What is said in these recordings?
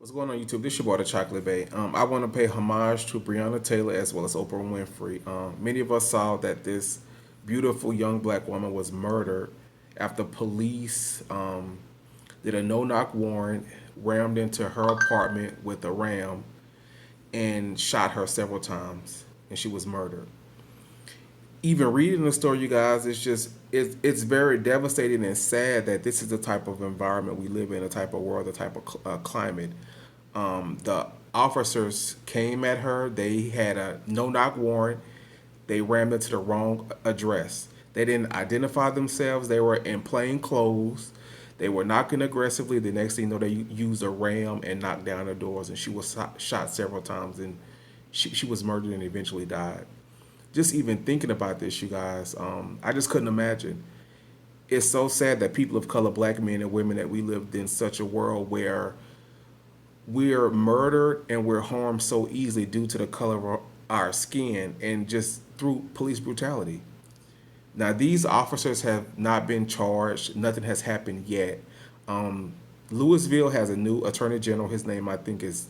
What's going on YouTube? This your boy, the Chocolate Bay. I want to pay homage to BreonnaTaylor as well as Oprah Winfrey. Many of us saw that this beautiful young black woman was murdered after police did a no-knock warrant, rammed into her apartment with a ram, and shot her several times, and she was murdered. Even reading the story, you guys, it's very devastating and sad that this is the type of environment we live in, the type of world, the type of climate. The officers came at her. They had a no-knock warrant. They rammed into the wrong address. They didn't identify themselves. They were in plain clothes. They were knocking aggressively. The next thing you know, they used a ram and knocked down the doors, and she was shot several times, and she was murdered and eventually died. Just even thinking about this, you guys, I just couldn't imagine. It's so sad that people of color, black men and women, that we lived in such a world where we're murdered and we're harmed so easily due to the color of our skin and just through police brutality. Now, these officers have not been charged. Nothing has happened yet. Um, Louisville has a new attorney general. His name, I think, is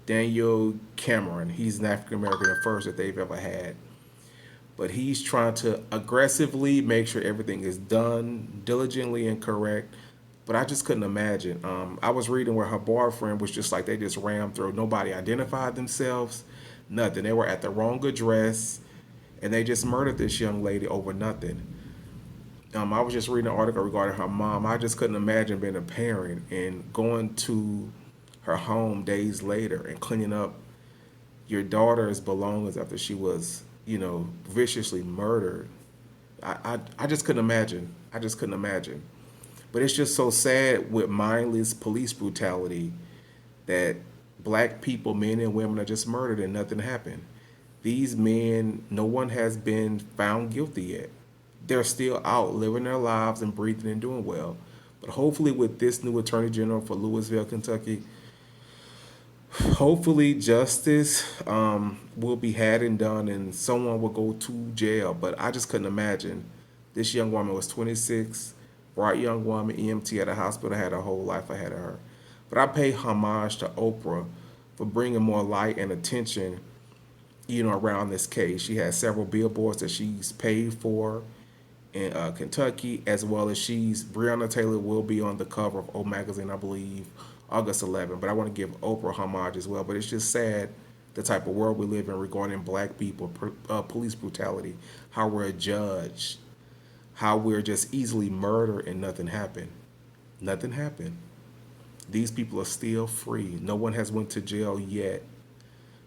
Daniel Cameron. He's an African American, the first that they've ever had. But he's trying to aggressively make sure everything is done diligently and correct. But I just couldn't imagine. I was reading where her boyfriend was just like they just rammed through. Nobody identified themselves, nothing. They were at the wrong address, and they just murdered this young lady over nothing. I was just reading an article regarding her mom. I just couldn't imagine being a parent and going to her home days later and cleaning up your daughter's belongings after she was, viciously murdered. I just couldn't imagine. I just couldn't imagine. But it's just so sad with mindless police brutality that black people, men and women, are just murdered and nothing happened. These men, no one has been found guilty yet. They're still out living their lives and breathing and doing well. But hopefully, with this new attorney general for Louisville, Kentucky, hopefully justice will be had and done and someone will go to jail. But I just couldn't imagine. This young woman was 26, bright young woman, EMT at a hospital, had her whole life ahead of her. But I pay homage to Oprah for bringing more light and attention, around this case. She has several billboards that she's paid for in Kentucky, as well as BreonnaTaylor will be on the cover of O Magazine, I believe, August 11th. But I want to give Oprah homage as well. But it's just sad the type of world we live in regarding black people, police brutality, how we're judged, how we're just easily murdered and nothing happened. Nothing happened. These people are still free. No one has went to jail yet.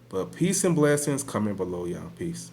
But peace and blessings coming below y'all. Peace.